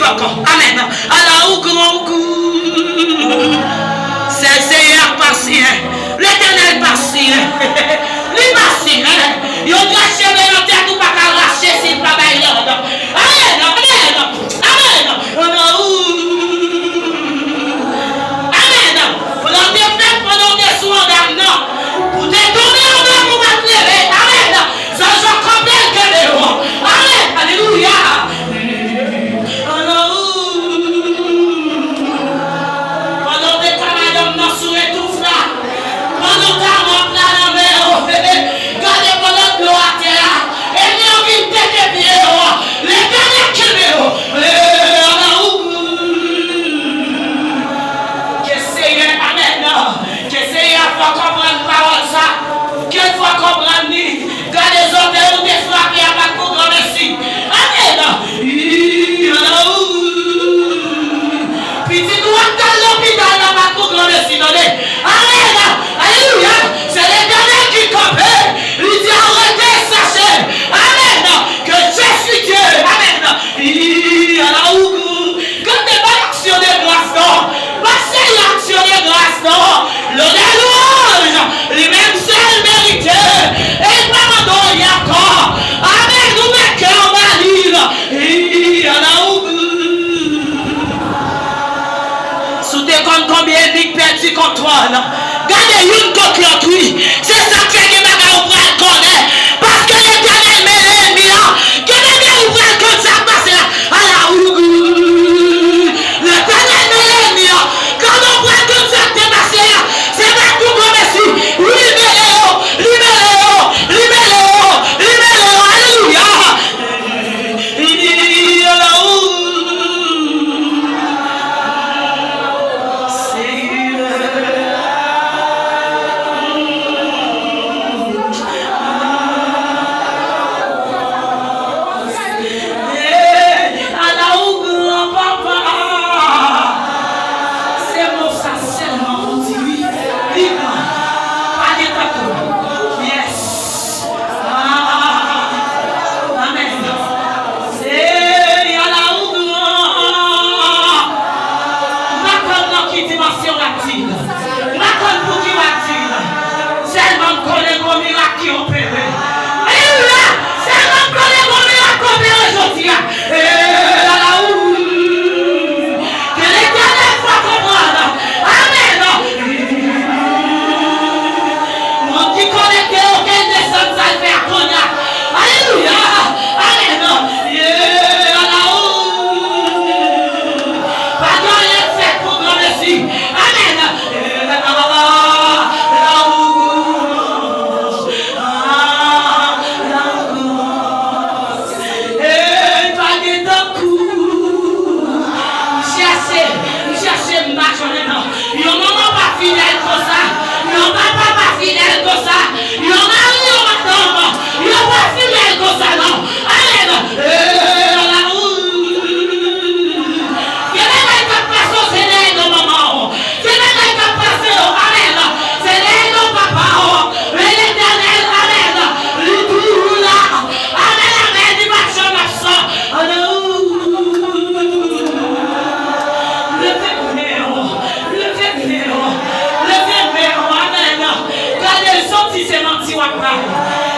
Amen. Alors, grand goût. C'est le Seigneur patient. L'Éternel patient. Les patient. Ils ont craché dans la terre, tout pas arracher s'il pas bailler. Amen. Amen. Amen. Amen. Pendant des fêtes, pendant des soins d'âme, pour te donner en main, pour te lever. Amen. Ça, je comprends que les rois. Amen. Alléluia. Gardez une contre l'autre, oui. C'est ça qui fait que vous pouvez le connaître. Parce que l'Éternel met l'ennemi là. Que vous pouvez le connaître, ça passe là. L'Éternel met l'ennemi là. Quand on voit que ça passe là, c'est pas tout comme ici. Libérez-le. Alléluia.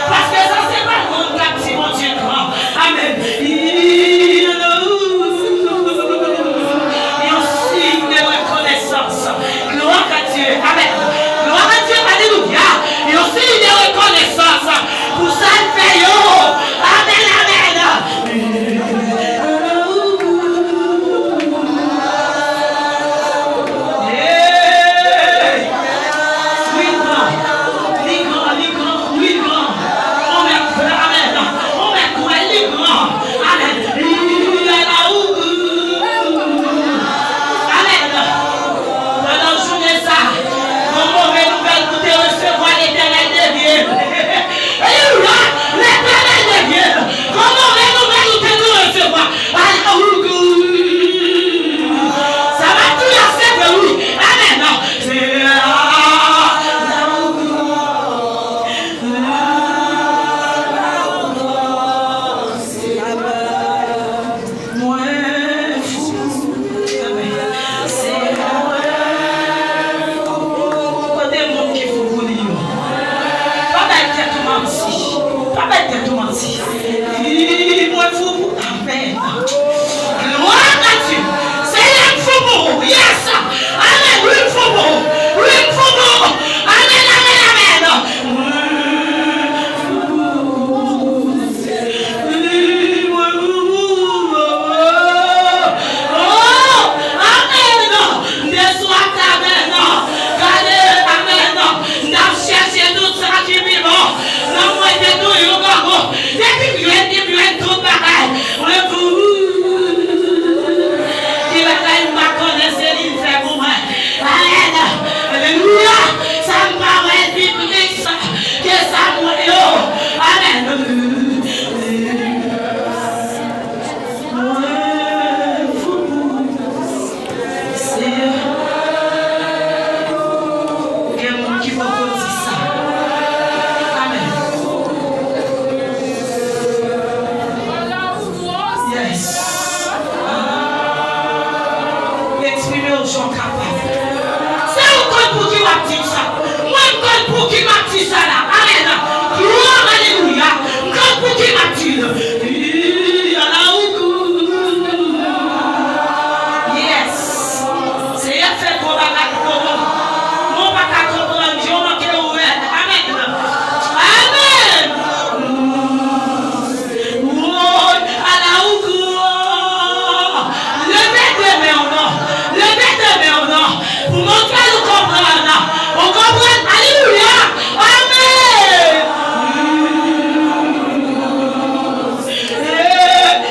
Parce que ça, c'est pas le monde qui a mon Dieu. Amen. Et aussi de reconnaissance. Gloire à Dieu. Amen. Gloire à Dieu. Alléluia. Et aussi de reconnaissance pour ça, le fait. Amen. Amen. Alléluia. Quand pour qui m'a dit ça là? Amen. Gloire, alléluia. Quand pour qui m'a dit? Yes. C'est un fait qu'on va comprendre. On va comprendre. Dieu m'a fait ouvert. Amen. Amen. Oh, à la gloire. Levez de main au nom. Levez de main au nom. Pour montrer nous comprendre. On comprend. Alléluia. Amen.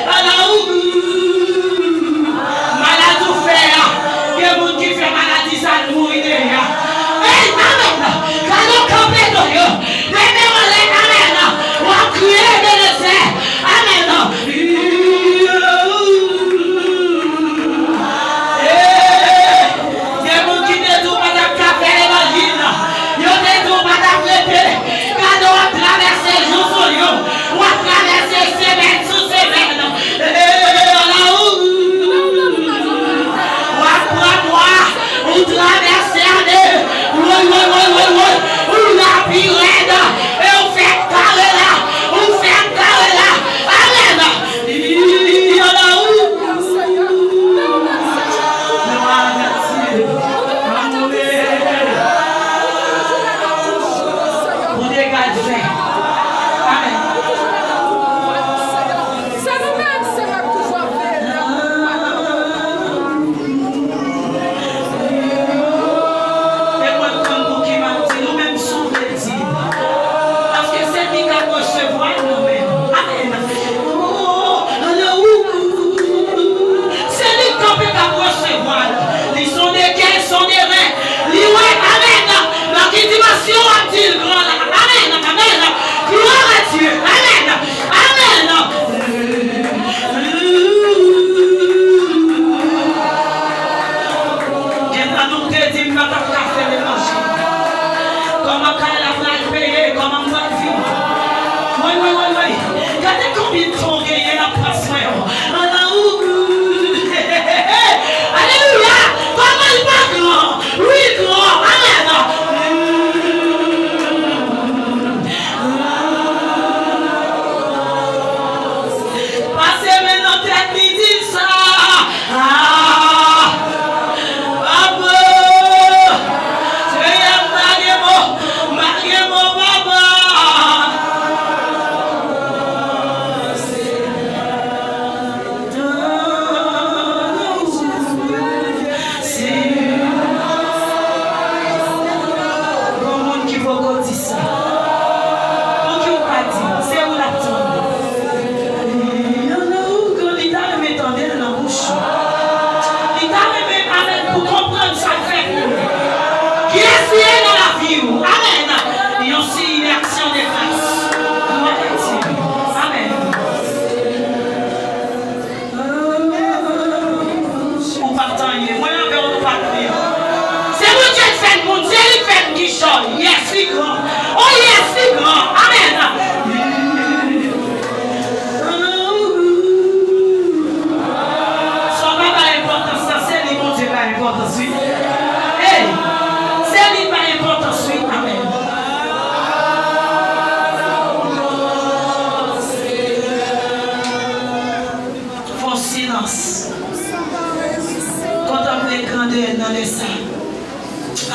À la malade ou faire. Il y a des gens qui font maladie, ça nous mourir. Amen. Quand on campe dans eux, les mêmes amen. On va crier de l'essai. Amen.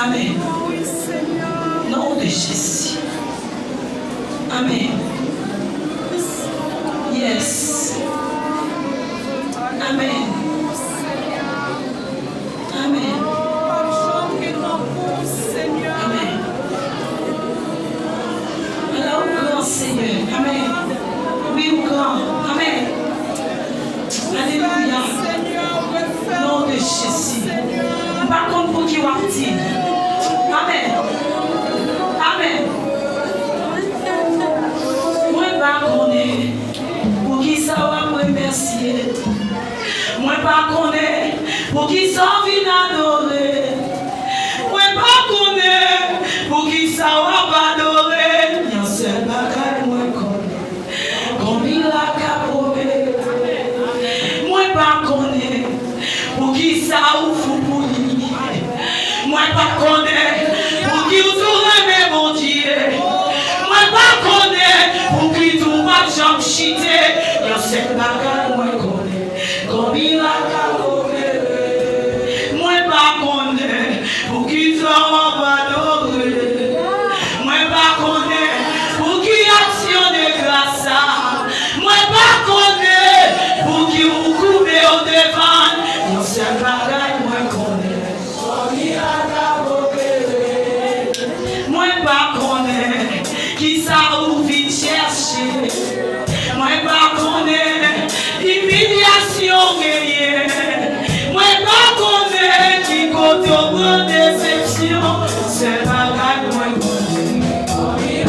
Amen. Nom de Jésus. Amen. Yes. Amen. Amen. Amen. Alors, grand Seigneur. Amen. Oui, grand. Amen. Alléluia. Nom de Jésus. Par contre, pour qui vous dit. Amen. Amen. Moi, pas connaître pour qui ça va me remercier. Moi, pas connaître pour qui ça vient adorer. Moi, pas connaître pour qui ça va adorer. Il y a un seul bagage, moi, comme il a capé. Moi, pas connaître pour qui ça ouvre pour lui. Moi, pas connaître pour qui vous aurez mes mots. pas jamais chiter. Yo c'est bagarre moi connais. Comme il a calomé. Moi pas connais. Pour qui t'en va d'ouvrir. Moi pas connais. Pour qui action de grâce. Moi pas connais. Pour qui vous coupez au devant. Yo c'est bagarre moi connais. Comme il a calomé. Moi pas connais. Qui ça ou vite chercher. Moi pas connais humiliation gagnée. Moi pas connais qui côté au grand déception. C'est pas grave moi connais.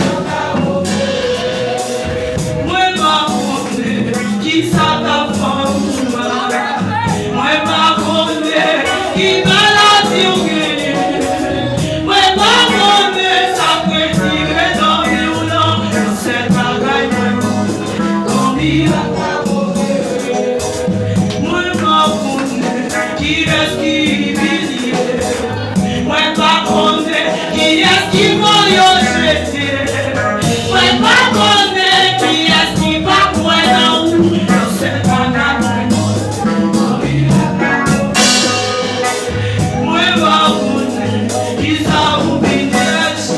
Moi pas connais qui ça t'a fait mal. Moi pas connais qui maladie ou gagnée. Moi pas connais ça peut tirer dans les roulants. C'est pas grave moi connais. Moi pas connais qui est-ce qui vit. Moi pas connais qui est-ce qui va y jeter. Moi pas connais qui est-ce qui va quoi dans où. C'est pas grave. Moi pas connais qui ça vous pénètre.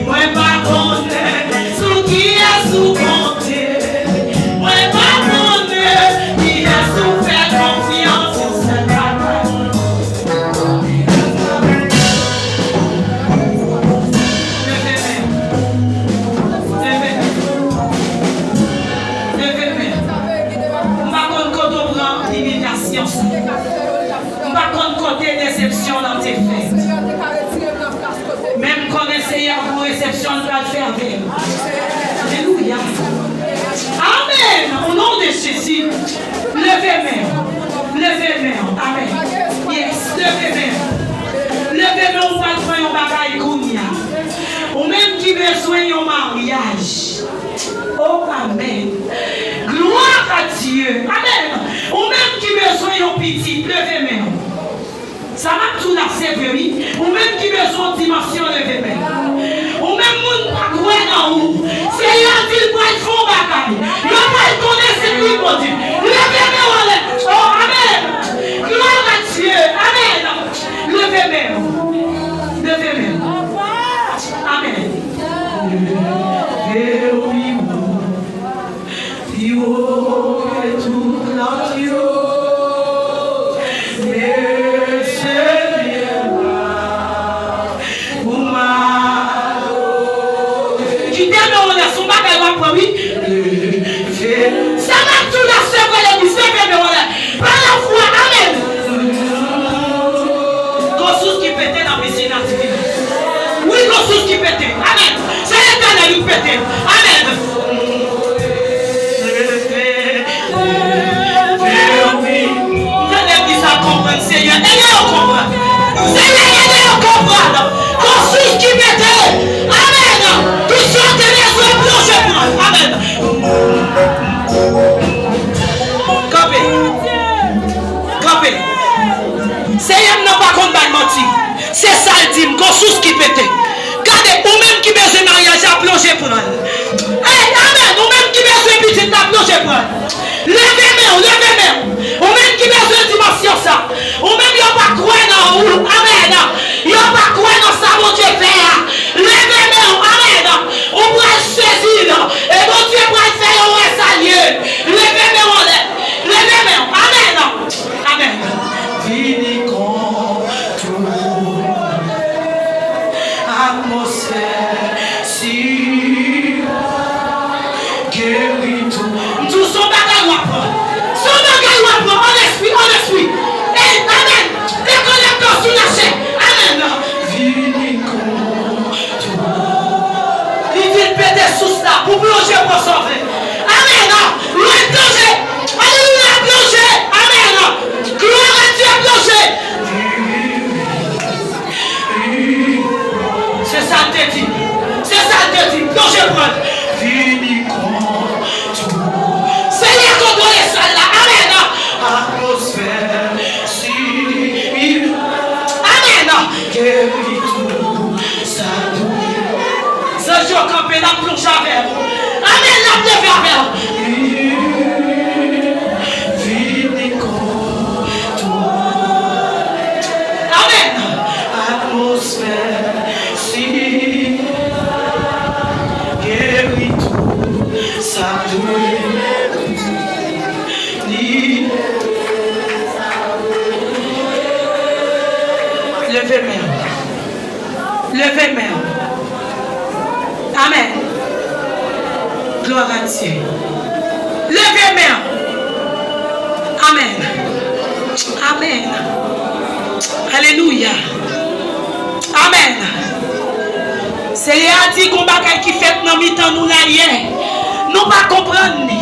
Moi pas connais sous qui est sous compter. Moi pas connais qui est sous faire confiance. C'est pas grave. On va côté déception dans tes faits. Même quand essayer pour réception, on va le faire avec. Alléluia. Amen. Au nom de Jésus, levez main. Levez main. Amen. Yes, levez main. Levez main ou pas de un bagage kounia. Ou même qui besoin d'un mariage. Oh, amen. Gloire à Dieu. Amen. Ou même qui besoin d'un petit, levez main. Ça m'a tout la sévérité. Ou même qui besoin de dimension, levez main. Ou même moun pas croire dans où. C'est un dit pour être fond bagage. Il va pas connaître ce qu'il faut dire. Levez main. Oh, amen. Gloire à Dieu. Amen. Levez main. Levez main. Amen. Ça m'a tout la semaine du par la foi, amen. Grosse qui pétait dans la piscine. Oui, grosse qui pétait, amen. C'est l'éternel qui pétait, amen. Je dis ça comprendre, Seigneur, aidez-le à comprendre. Seigneur, aidez-le à comprendre. Grosse qui pétait, amen. Tout ça, les plongé pour amen. Campé. Seigneur n'a pas contre menti. C'est ça le dit, qu'on sous qui pète. Regardez, ou même qui besoin de mariage à plonger pour elle. Amen, ou même qui besoin de petit à plonger pour elle. Levez-moi. Ou même qui besoin de dimension ça. Ou même il n'y a pas quoi dans où. Amen. Il n'y a pas quoi dans ça, mon Dieu fait. Levez-moi. Amen. On va saisir. Et mon Dieu va faire un salier. Levez-moi. Amen. Amen. Vini contre atmosphère si guérit tout son bagage en esprit. Amen. Déconnectons sur la chaîne. Amen. Vini contre il dit péter sous ça pour plonger pour sauver. Amen. Le plonger. Alléluia, plonger. Amen. Gloire à Dieu, plonger. C'est ça te dit. Plonger pour elle. Vini contre Seigneur, contrôlez ça là. Amen. Atmosphère, si. Amen. Guéris tout ça. Ce jour, campé la plonge avec. Amen. La Levez main. Levez main. Amen. Gloire à Dieu. Levez main. Amen. Amen. Alléluia. Amen. C'est les dit qu'on bagaille qui fait dans mi-temps nous là hier. Nous pas comprendre ni.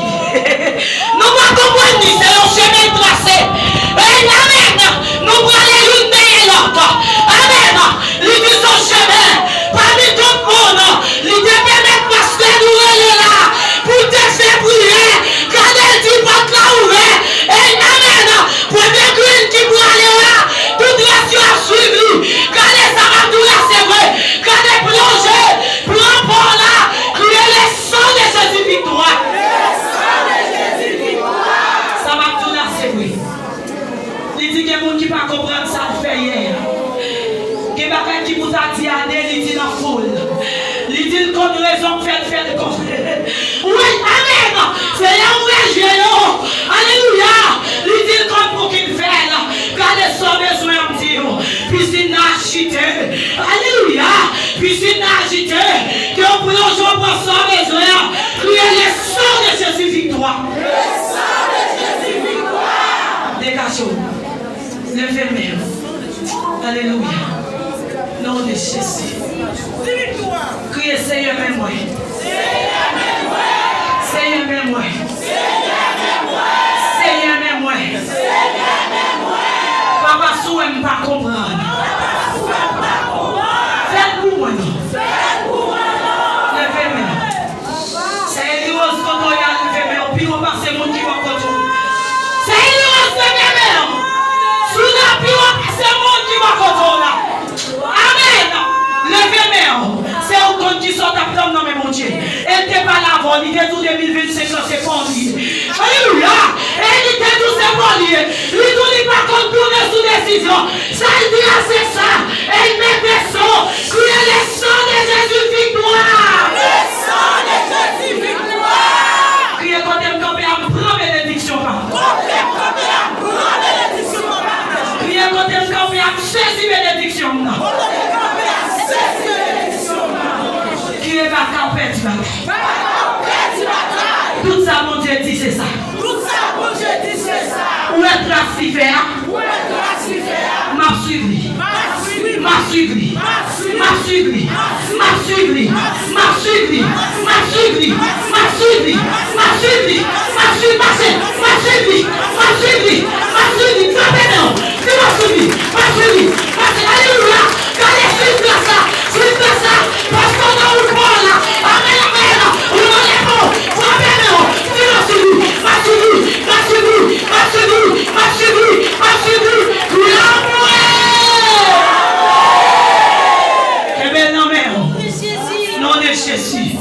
Nous pas comprendre ni, c'est un chemin tracé. Amen. Nous allons aller l'une derrière l'autre. Amen. L'idée son chemin. Parmi tout le monde. L'idée permet pasteur nous aller là. Pour te faire brûler. Quand elle dit porte là ouvert. Amen. Premier green qui pour aller là. Toute ration à suivre. Quand les amadous là c'est vrai. Quand les plongées. Prends pour là. Crier les sons de Jésus victoire. Il dit que les gens qui ne comprennent pas ça fait hier. Que les gens qui vous a dit année, il dit dans la foule. Il dit qu'on a raison de faire le contraire. Oui, amen. C'est là où est Jésus. Alléluia. Il dit qu'on pour qu'il fait. Quand les gens ont besoin de dire. Piscine agitée. Alléluia. Piscine agitée. Que on plonge pour son besoin. Crier les sons de Jésus victoire. Dégagez-vous. Levez main. Alléluia. Nom de Jésus. Criez Seigneur, même moi. Seigneur, même moi. Seigneur, même moi. Papa, souhaite pas comprendre. Faites pour moi, non. Levez main. C'est une rose quand on y a levé main. Puis on passe mon qui va contourner. C'est une rose de mes mains. Sous la pire, c'est le monde qui va contrôler. Amen. Levez main. C'est un compte qui sort à prendre dans mes mon Dieu. Elle n'était pas là avant. Il était tout 2025, c'est pas lié. Alléluia. Elle était tout c'est pas lié. Lui tout n'est pas contre tourner sous décision. Ça il dit c'est ça. Elle met des sons. Criez les sons de Jésus victoire. Les sons de Jésus victoire. Criez quand elle me camper à prendre bénédiction. Priez quand elle campe à saisir bénédiction. Qui est ma campette tout ça, mon Dieu dit c'est ça. Tout ça, mon Dieu dit c'est ça. Où est classifié? M'a suivi. M'a suivi. M'a suivi. M'a suivi. M'a suivi. M'a suivi. M'a suivi. M'a suivi. M'a suivi. M'a suivi. M'a suivi. M'a suivi. M'a suivi. M'a suivi. Alléluia. Quand les suivi ça. Suivi ça. Parce qu'on a eu le bon là. Amen. Amen. On a les bons. Amen. M'a suivi. M'a suivi. M'a suivi. M'a suivi. M'a suivi. M'a suivi. Que belle nom de Jésus. Nom de Jésus.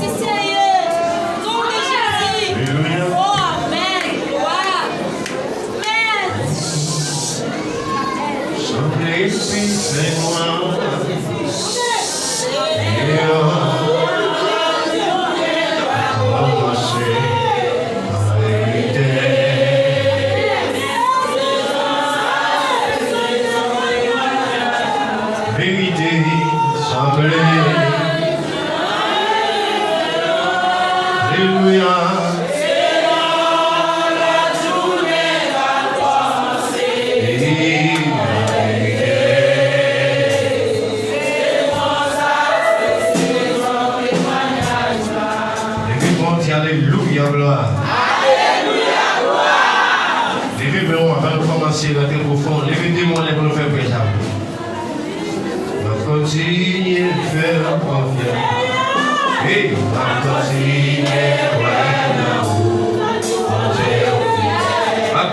Alléluia, gloire. Alléluia, gloire. Levez-moi avant de commencer la terre profonde. Levez-moi pour nous faire présent. On va continuer de faire confiance. Et on va continuer de faire on va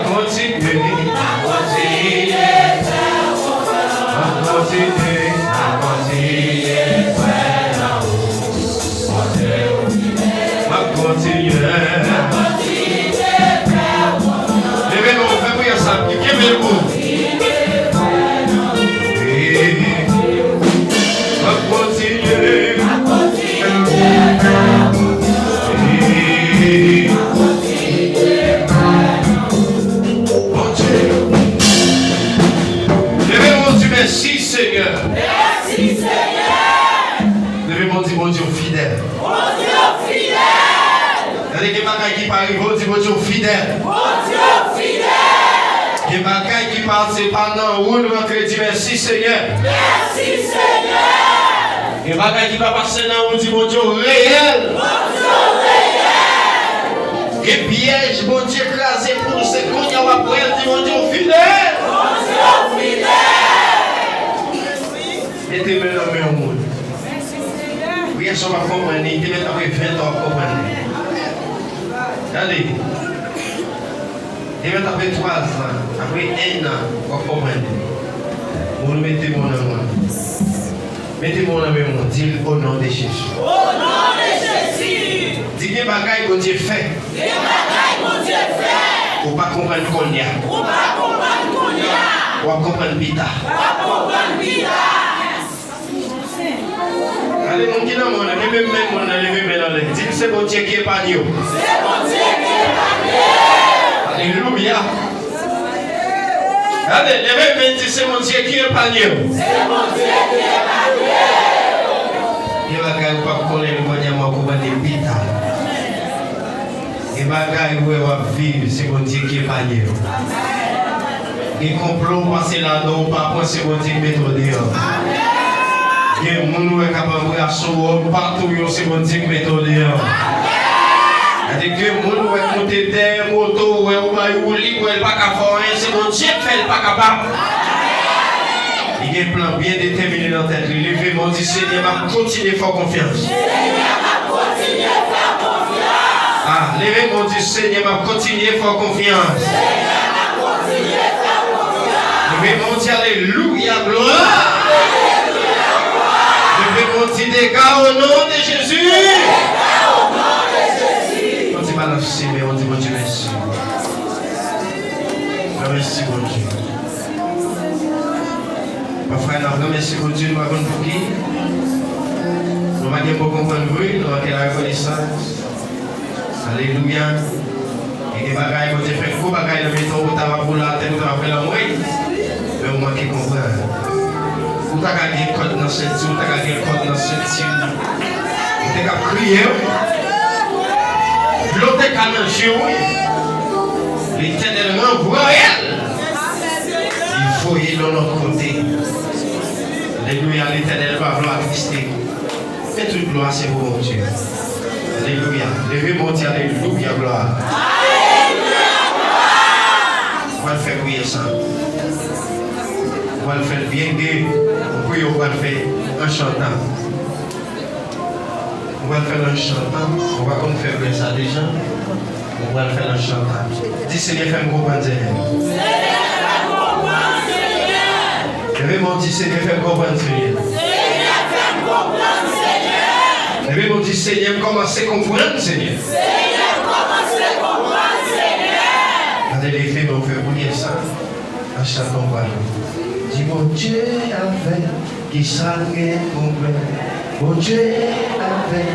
continuer. Levez-moi, faites prier ça. Levez-vous. Levez-moi, merci Seigneur. Dieu fidèle. Il y a des bagailles qui passent pendant où nous rentrons dit merci Seigneur. Merci Seigneur. Il y a des bagailles qui va passer dans où dit mon Dieu réel. Et piège, mon Dieu écrasé pour nous, c'est qu'on y a après, dit mon Dieu fidèle. Mettez-moi dans le monde. Oui, ça va comprendre. Il était après 20 ans à comprendre. Allez. Il était après 3 ans, après 1 an à comprendre. Vous mettez-moi dans le monde. Mettez-moi dans le monde. Dis au nom de Jésus. Au nom de Jésus. Dis que les bagailles que Dieu fait. Les bagailles que Dieu fait. Pour ne pas comprendre qu'on y a. Pour ne pas comprendre qu'on y a. Pour comprendre Pita. Pour comprendre Pita. Allez, mon qui dans le monde, levez mon dans les. Dis que c'est bon Dieu qui est pas Dieu. C'est bon Dieu qui est pas Dieu. Alléluia. Allez, levez mon Dieu, c'est mon Dieu qui est pas Dieu. C'est mon Dieu qui est pas Dieu. Il va pas connaître le moyen de comprendre Pita. Il va pas vivre, c'est mon Dieu qui est pas Dieu. Il complot passer là-dedans, pas c'est mon Dieu qui met au dehors. Il y a des gens qui sont capables de faire partout, c'est mon Dieu qui met au dehors. Il y a des gens qui sont monter des motos, ou pas capable, c'est mon Dieu qui fait pas capable. Il y a un plan bien déterminé dans ta tête. Levez mon Dieu, Seigneur, va continuer à faire confiance. Ah, levez mon Dieu, Seigneur, va continuer à faire confiance. Levez mon Dieu, alléluia, gloire. Levez mon Dieu, dégâts au nom de Jésus. On dit balancer, mais on dit mon Dieu, merci. Merci, mon Dieu. Ma frère, merci, mon Dieu, nous avons pour qui? Nous avons pour comprendre, nous avons la reconnaissance. Alléluia. Et des bagailles, mon Dieu, fait beaucoup de bagailles dans le métro, vous avez pour la tête, vous avez la moelle. Mais vous manquez de comprendre. Vous avez gagné le code dans cette zone, vous avez gagné le code dans cette zone. Vous avez crié. Vous avez manger. L'Éternel renvoie elle. Il faut y aller de l'autre côté. Alléluia, l'Éternel va vouloir exister. Et toute gloire, c'est pour mon Dieu. Alléluia. Levez mon Dieu, alléluia, gloire. On va le faire prier ça. On va le faire bien gai. On va le faire en chantant. On va le faire en chantant. On va comme faire ça déjà. On va le faire en chantant. Dis Seigneur, fais-moi comprendre. Levez mon Dieu, Seigneur, fais-moi comprendre. Levez mon Dieu, Seigneur, commencez à comprendre, Seigneur. Allez, les filles, on fait bouillir ça. En chantant, voilà. Dis mon Dieu avec qui s'arrête complet. Mon Dieu avec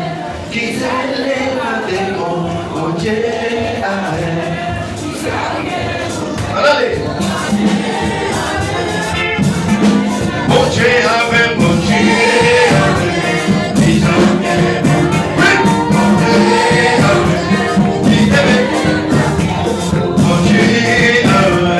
qui s'élève à démon. Mon Dieu avec qui s'arrête. Allez. Mon Dieu avec, mon Dieu avec qui s'arrête. Oui, mon Dieu avec qui t'aime. Mon Dieu avec qui t'aime.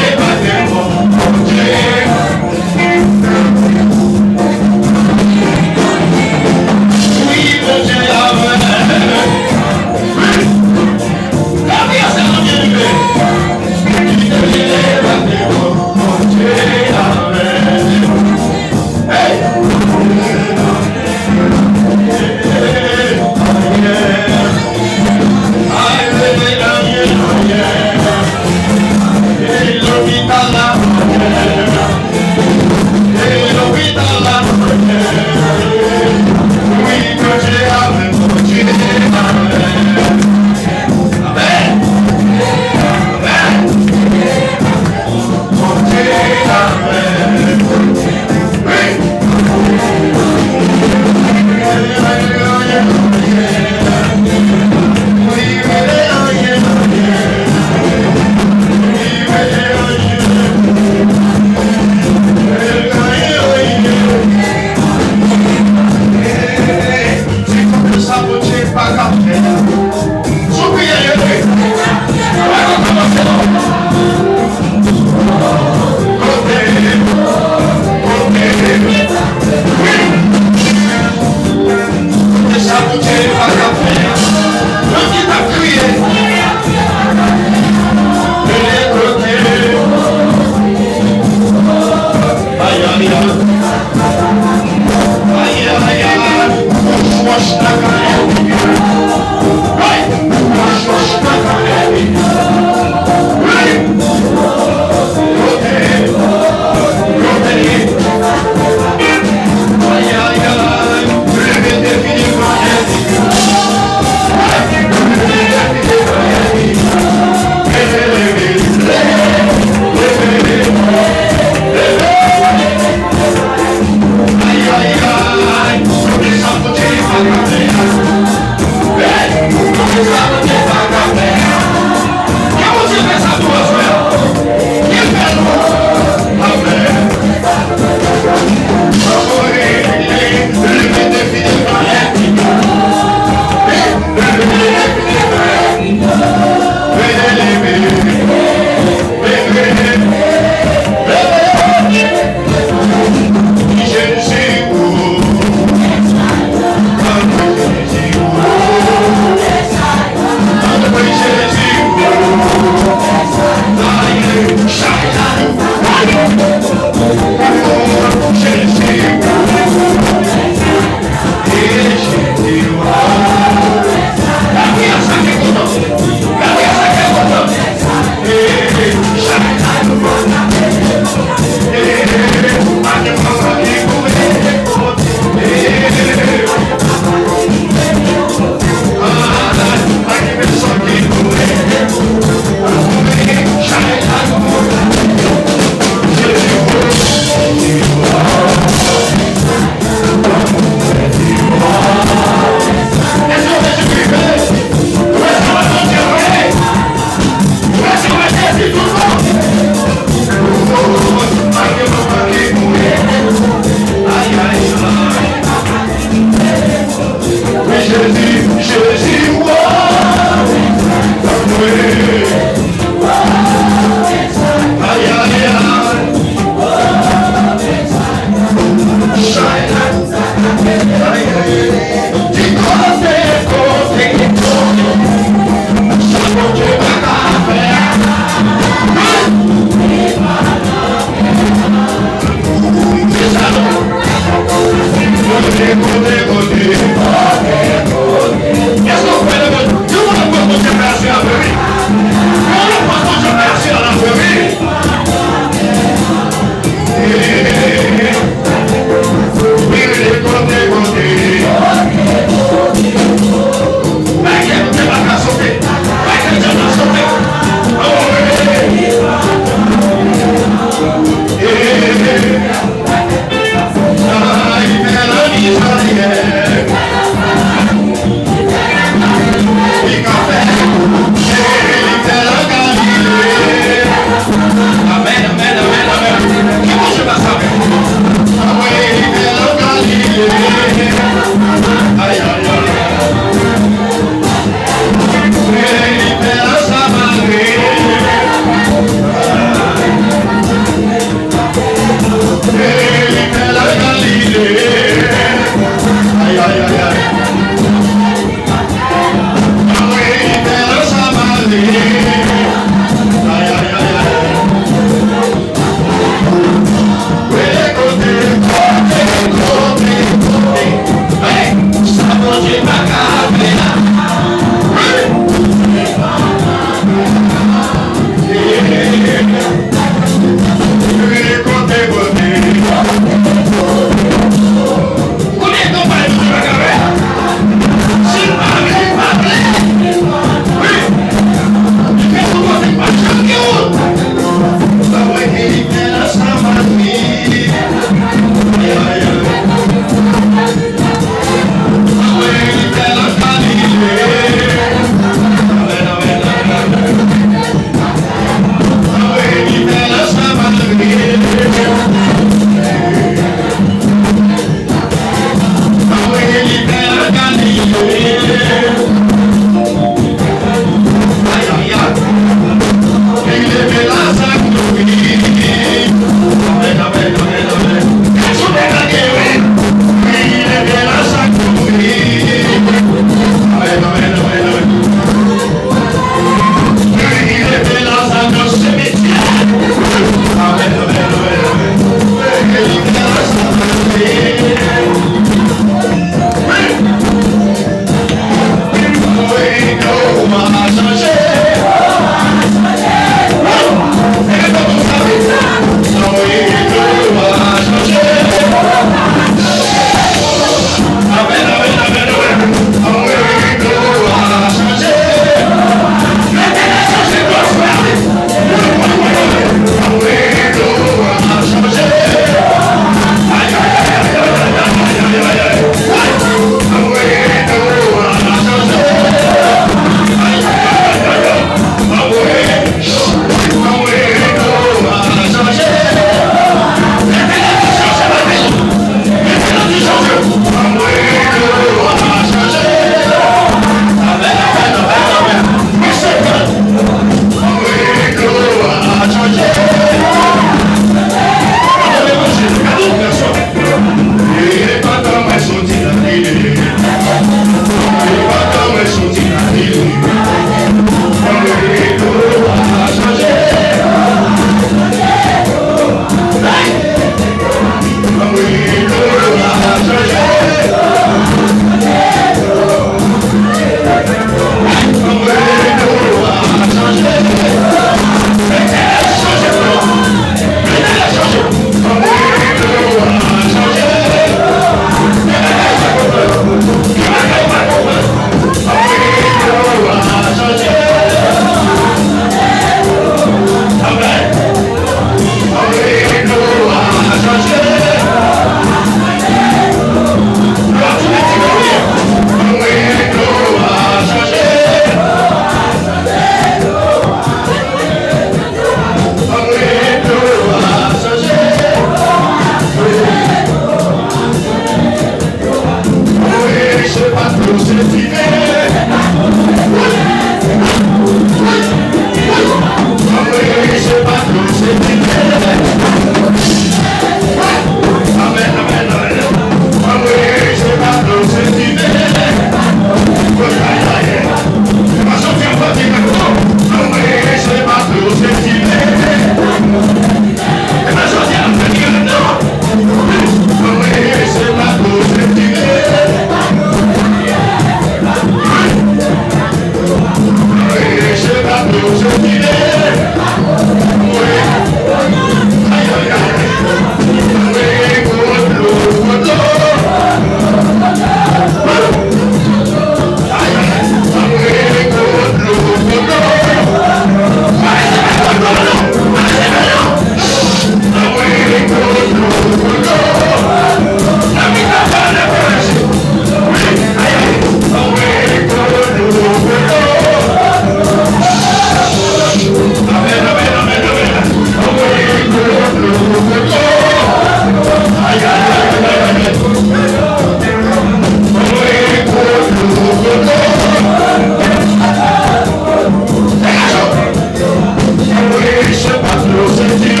We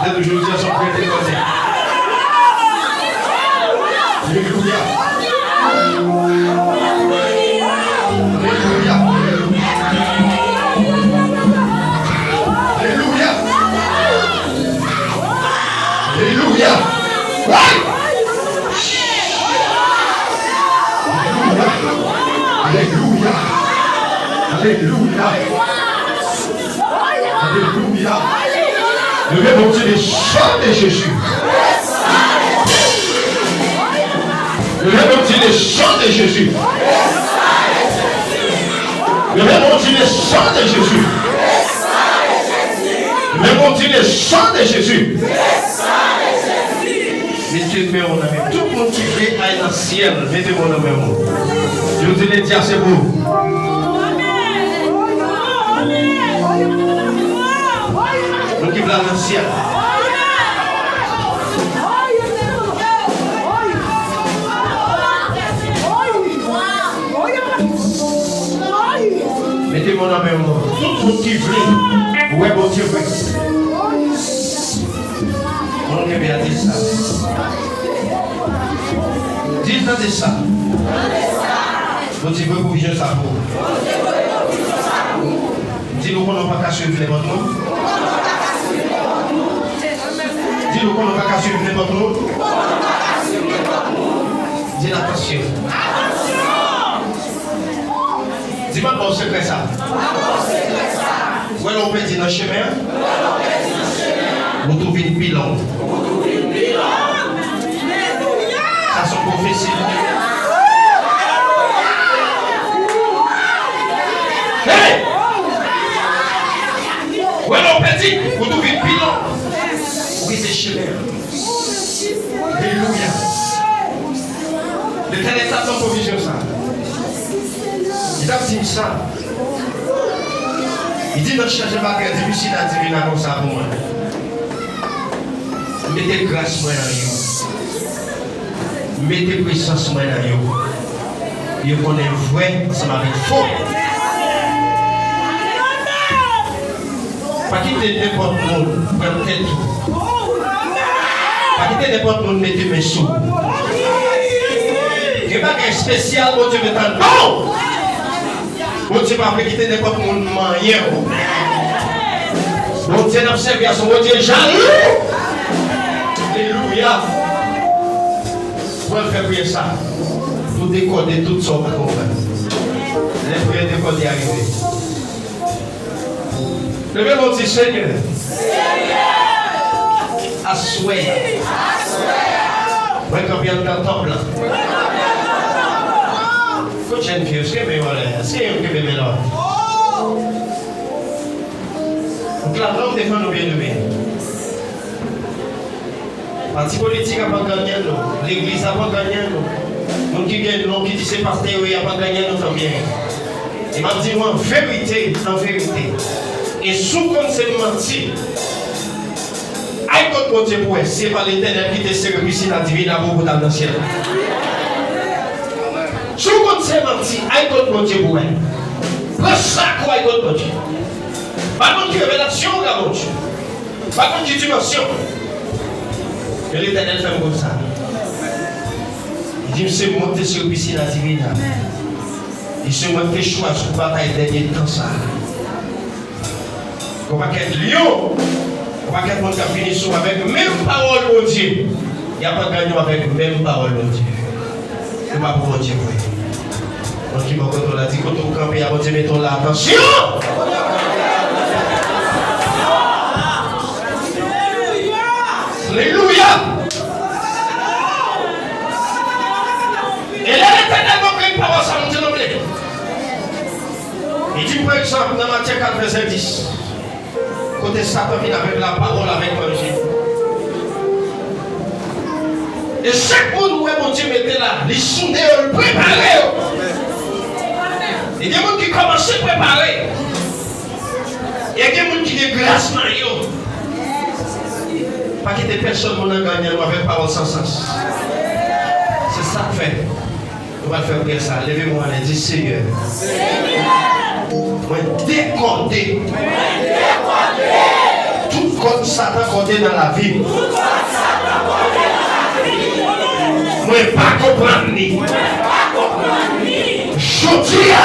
de toujours dire son prêtre déposé. Alléluia. Alléluia. Alléluia. Alléluia. Alléluia. Alléluia. Alléluia. Levez mon Dieu les chants de Jésus. Levez mon Dieu les chants de Jésus. Levez mon Dieu les chants de Jésus. Levez mon Dieu les chants de Jésus. Mettez mon ami. Tout le monde qui veut aller dans le ciel, mettez mon ami. Je vous dis les dire c'est beau. Nous qui veulent aller dans le ciel. Mettez mon ami. Tout le monde qui veut. Ouais, bon Dieu, ouais. On est bien dit ça. Dis ça. Bon Dieu, vous bougez ça pour. Dis-nous qu'on n'a pas qu'à suivre les votre nom. Dis-nous qu'on n'a pas qu'à suivre les votre nom. Dis attention. Dis-moi mon secret ça. Où on peut dire dans le chemin, vous trouvez une pilon. Ça sont prophéties. Hey! Où on peut dire, vous trouvez une pilon. Oui, c'est chemin. Alléluia. L'Éternel a son provision ça. Il a dit ça. Il dit, non, change pas que difficile à diviner comme ça pour moi. Mettez grâce moi dans vous. Mettez puissance moi dans vous. Vous connaissez vrai, ça m'a fait faux. Pas quitter n'importe monde, prendre tête. Pas quitter n'importe monde, mettez mes sous. Il n'y a pas de spécial pour Dieu maintenant. Non! Bon Dieu va quitter n'importe monde moyen. Bon Dieu n'a servi à son bon Dieu jaloux. Alléluia. Pour faire prier ça, pour décoder tout son combat. Les prières décodées arrivées. Levez mon Dieu Seigneur. Assoyez. Moi quand vient dans le temple là. Quand j'ai une fille, est-ce que je vais me là? Donc la langue défend nos bien-aimés. Parti politique n'a pas gagné, l'église n'a pas gagné. Donc qui gagne, qui dit c'est pasteur, il n'a pas gagné, nous bien. Il m'a dit, moi, en vérité. Et sous qu'on s'est menti, aïe, quand mon Dieu pour c'est pas l'Éternel qui te sert ici dans la divine amour dans le ciel. Sous qu'on s'est menti, aïe, quand mon Dieu pour prends ça, quoi, aïe, quand mon Dieu. Pas contre révélation, là, mon Dieu. Pas contre dimension. Et l'Éternel fait comme ça. Il dit, c'est monter sur le piscine à divine. Il se monte choix sur la bataille dernier temps ça. On va être lion. On va être monde qui a fini avec même parole au Dieu. Il n'y a pas de gagnant avec même parole au Dieu. C'est pas pour Dieu. Donc il m'a dit quand on campe, il y a Dieu mettons là attention. Alléluia. Et là, l'Éternel va prendre parole, ça nous dit l'emblée. Il dit, par exemple, dans Matthieu 4, verset 10, côté Satan vient avec la parole, avec l'évangile. Et chaque monde où mon Dieu mettait là, les soudés, le préparer. Il y a des gens qui commencent à préparer. Il y a des gens qui ont grâce dans eux. Pas qu'il y ait personne qui a gagné avec parole sans sens. C'est ça que fait. On va faire bien ça. Levez-moi et dites Seigneur. Moi décoder. Tout Comme Satan côté dans la vie. Moi pas comprendre ni. Chodia.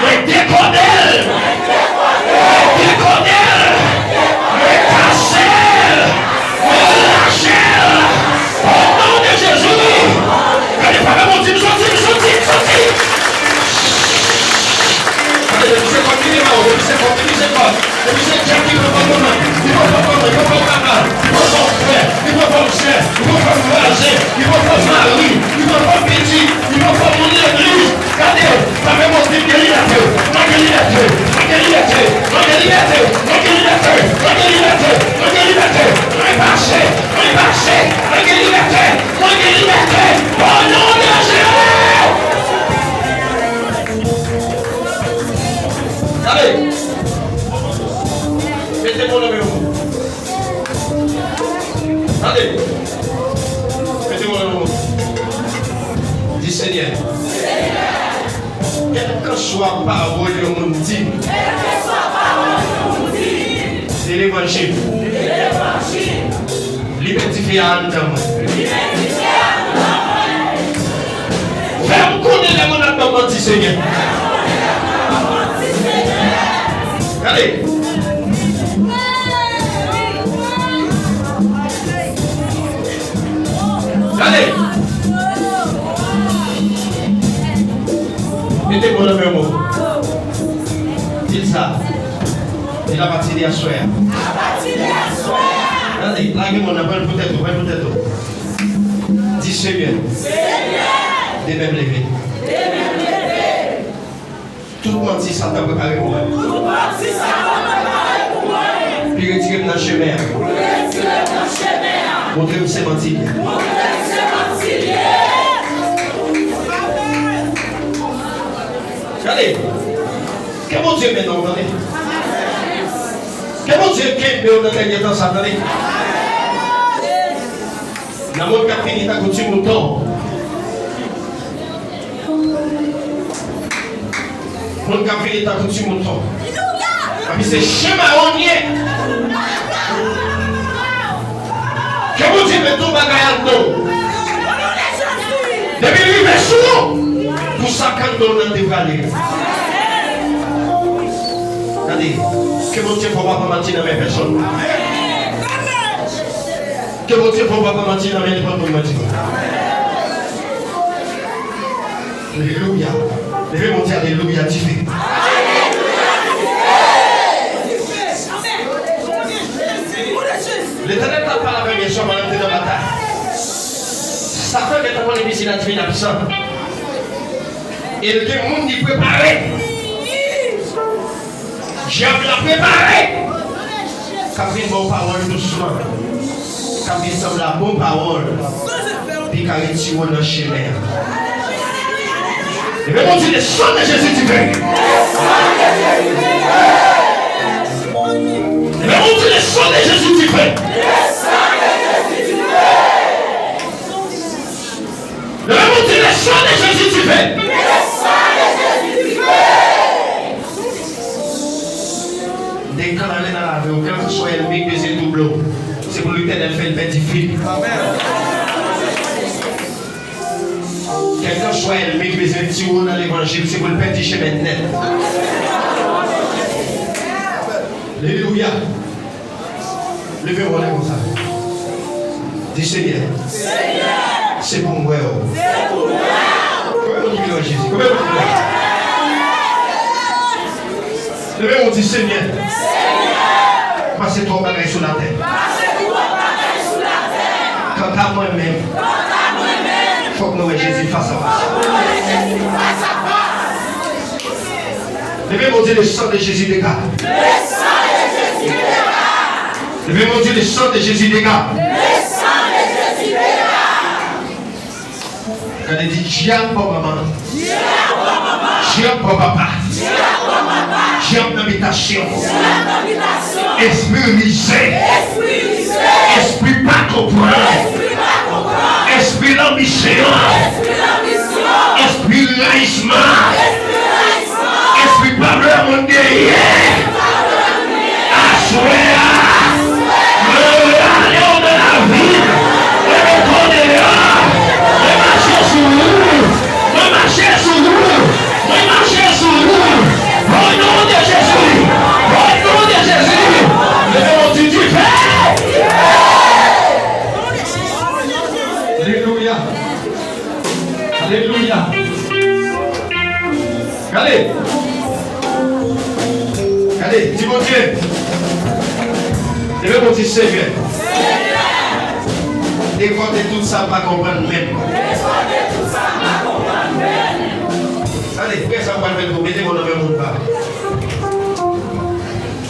Moi déconner. Moi casser. Moi lâcher. Au nom de Jésus. Allez pas mon Dieu, sorti. Allez, mettez-moi le numéro. Allez, mettez-moi le numéro. Dis Seigneur, quelle que soit parole de mon dit, c'est l'évangile. Libertifier en temps. Fais-moi connaître les mots de mon Seigneur. Allez. Allez. Mettez-moi le même mot. Dites ça. Il a parti à soir. Allez, larguez-moi la balle peut-être. Dis Seigneur. Des mêmes levés. Tout le monde dit ça t'a préparé pour moi. Puis retirez-moi dans le chemin. Montrez-moi c'est menti. Regardez. Que mon Dieu maintenant, attendez. Que mon Dieu qui est dans le dernier temps, ça attendez. Dans mon cas, il y a coutume au temps. Mon café est à coutume au temps. Et c'est chemin on y est. Que mon Dieu met tout bagage à dos. Depuis lui, mais souvent, pour ça, quand on a dévalé. Regardez, que mon Dieu ne faut pas mentir dans mes personnes. Que mon Dieu ne faut pas mentir dans mes personnes. Alléluia. Levez mon Dieu, alléluia, tu fais. L'Éternel n'a pas la même question, madame, de la bataille. Satan est en train de dire la divine absente. Et le monde est préparé. Diable l'a préparé. Capine bonne parole doucement. Capine semble la bonne parole. Puis carré tire dans le chemin. Et bien, mon Dieu, le sang de Jésus tu fais. Et bien, mon Dieu, le sang de Jésus tu fais. Et bien, mon Dieu, le sang de Jésus tu fais. Déclarez dans la vie, quel que soit l'ennemi de ces doublons, c'est pour l'Éternel faire le petit film. Quel que soit l'ennemi qui besoin de tirer dans l'évangile, c'est pour le petit chemin net. Alléluia. Levez-moi comme ça. Dis Seigneur. C'est pour moi. Comment on dit Jésus? Comment on dit? Levez-moi, dis Seigneur. Passez trois bagages sur la terre. Quant à moi-même, il faut que nous ayons Jésus face à face. Levez-moi, dis le sang de Jésus dégage. Levez-moi, dis le sang de Jésus dégage. Quand il dit Diable pour maman, Diable pour papa, Diable d'habitation, esprit lisé, esprit pas comprendre, esprit d'ambition, esprit laïsement, esprit pas vraiment derrière, assoir. dit Seigneur. Décoder tout ça, pas comprendre même. Allez, frère, ça va faire pour mettez mon nom même pas.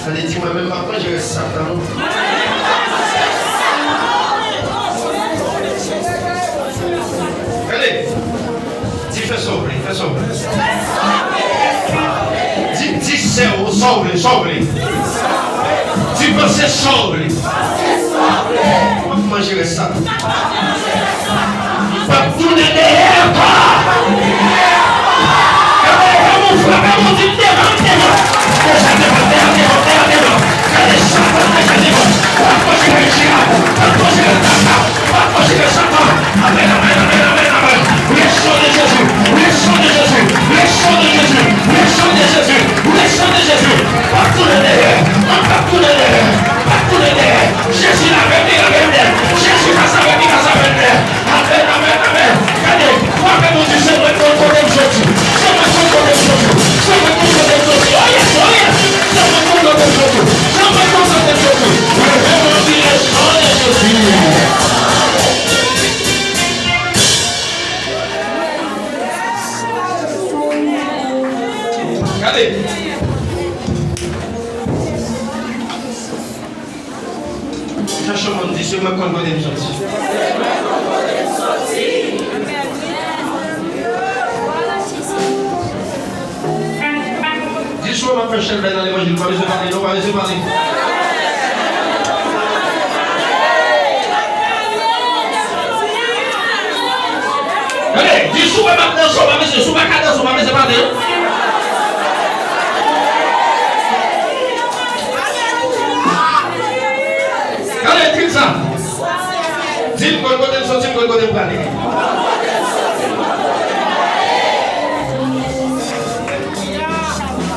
Allez, dis-moi même pas quand je reste Satan. Allez, dis fais sauver, fais sauver. Dis sauver, sauver. Tu peux se sauver. Comment je reste Satan? Pas tout le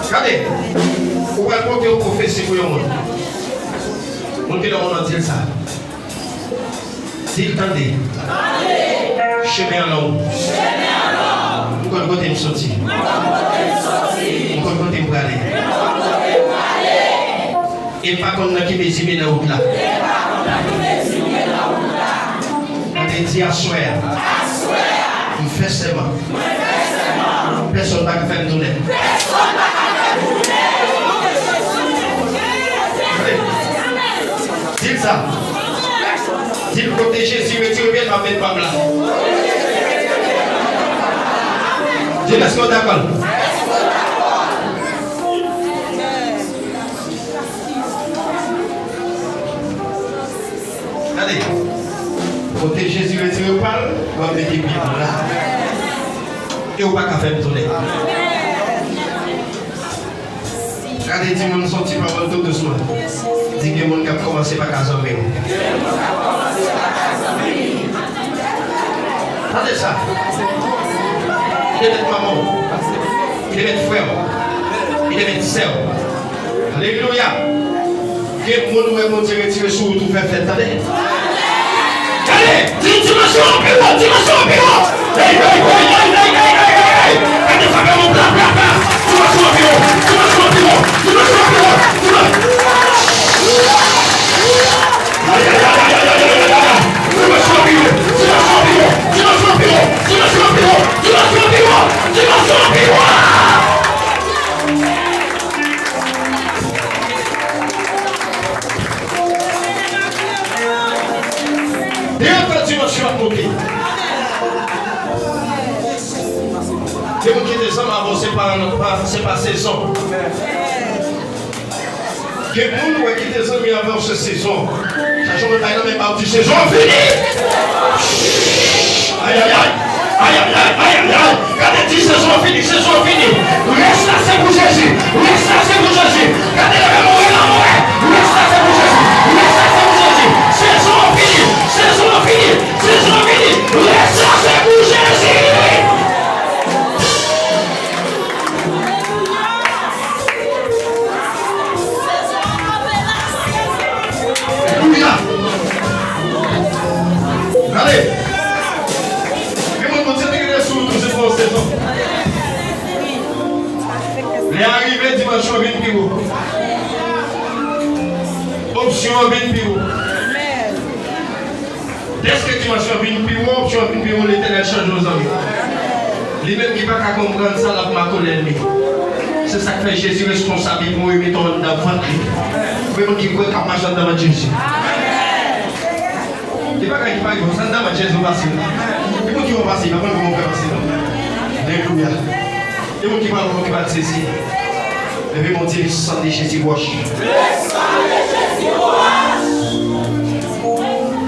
Regardez, vous pouvez porter au prophétie pour le monde. On dit le monde entier ça. S'il tendait, chemin en long. Vous pouvez côté me sortir. Vous pouvez côté me aller. Et pas qu'on a qui me dit dans la route là. On dit à soir. On fait seulement. Personne n'a qu'à faire tourner. Dis ça. Dis le côté Jésus, retire bien ma bête pas là. Dis est-ce qu'on est d'accord? Allez. Côté Jésus, retire pas, on va mettre bien là. Et on va pas faire tourner. Regardez, dis mon sorti par tout doucement. Dis que mon cap commencé par Kazomé. Regardez ça. Il est notre maman. Il est notre frère. Il est notre sœur. Alléluia. Que mon Dieu retire sur tout faire fête. Allez. Allez, dimension au bureau, dimension au bureau. Allez, ça va mon bla bla bla. Dimension au bureau, dimension au bureau, dimension au bureau, c'est pas saison. Que vous qui des amis avant cette saison, sachant que même pas de saison finie. Aïe aïe aïe, aïe aïe aïe aïe aïe. Regardez, saison finie, saison finie. Reste là, c'est pour Jésus. Reste là, c'est pour Jésus. Regardez la même mourir, la mourir. Reste là, c'est pour Jésus. Reste là, c'est pour Jésus. Saison finie, saison finie, saison finie. Reste là, c'est pour Jésus. Allez, les arrivés dimanche au 20 kg. situation vient plus haut, situation vient plus haut, l'éternel change nos amis. Lui-même qui ne va pas comprendre ça, là, ma colère. C'est ça que fait Jésus responsable pour lui mettre dans le ventre. Même qui croit qu'il marche dans Jésus. Il n'y a pas qu'il parle, ça dans Jésus va passer. Il faut qu'il va passer, il va pas comment faire passer. Alléluia. Il faut qu'il va comment qu'il va saisir. Levez mon Dieu, le sang de Jésus wash.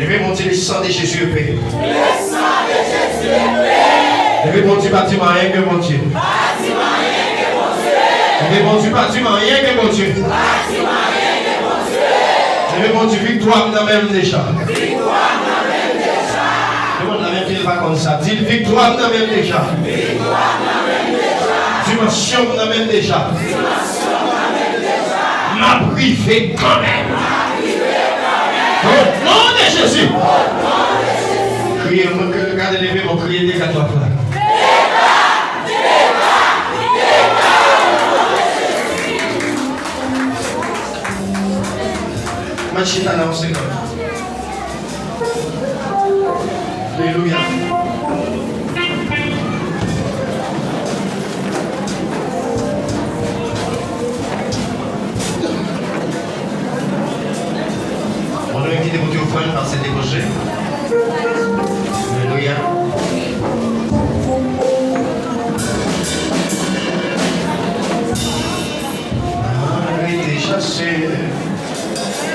Levez mon Dieu, le sang de Jésus paix. Levez mon Dieu, bâtiment rien que mon Dieu. Levez mon Dieu, bâtiment rien que mon Dieu. Levez mon Dieu, victoire dans même déjà. Demande la même qu'il va comme ça. Dis victoire dans même déjà. Dimension dans même déjà. M'a privé quand même. Au nom de Jésus. Criez, regardez les mains, criez des 4 fois. Machine à lancer. Alléluia. On a invité votre offrande par cet débauché. Alléluia. Arrêtez chasser.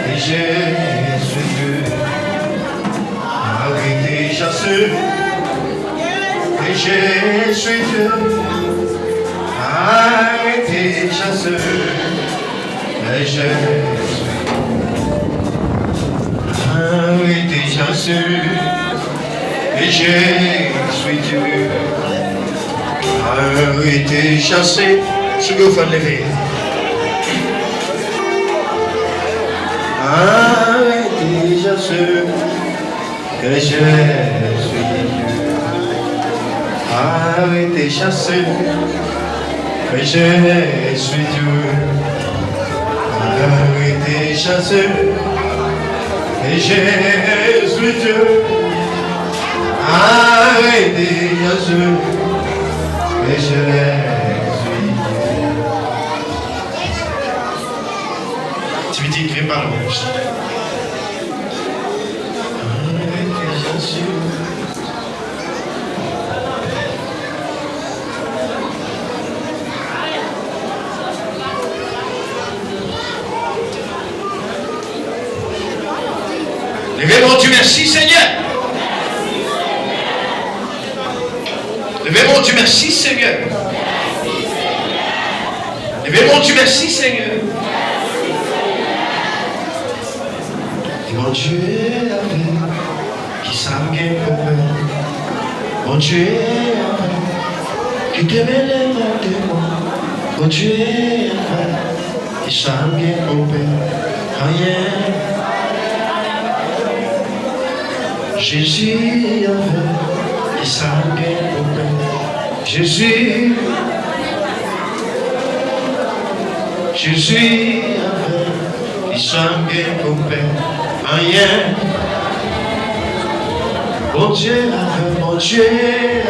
Et Jésus Dieu, arrêtez chasseux, et Jésus Dieu, arrêtez chasseux, et Jésus, arrêtez chasseux, et Jésus Dieu, arrêtez chasseux, ce que vous faites lever. Arrêtez chasseux, que je suis Dieu. Arrêtez chasseux, que je suis Dieu. Arrêtez chasseux, que je suis Dieu. Arrêtez chasseux, que je suis Dieu. Tu me dis, il ne pas le rouge. Levez mon Dieu, merci Seigneur. Levez mon Dieu, merci Seigneur. Levez mon Dieu, merci Seigneur. Mon Dieu est avec, qui s'aime bien pour moi. Mon Dieu est avec, qui te met les mains de moi. Mon Dieu est avec, qui s'aime bien pour moi. Rien. Jésus est avec, qui s'aime bien pour moi. Jésus. Jésus est avec, qui s'aime bien pour moi. Rien. Mon Dieu avec, mon Dieu avec,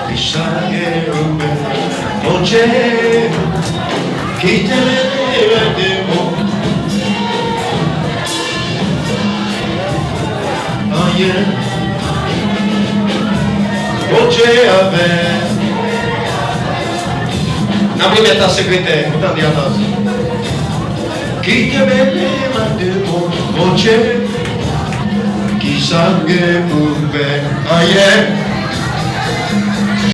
qui s'agit au bien. Mon Dieu, qui t'aime de moi. Rien. Mon Dieu avec. La première ta secrétaire, vous t'en dites attention. Qui te met les mains de mon Dieu, qui s'engage pour faire ailleurs.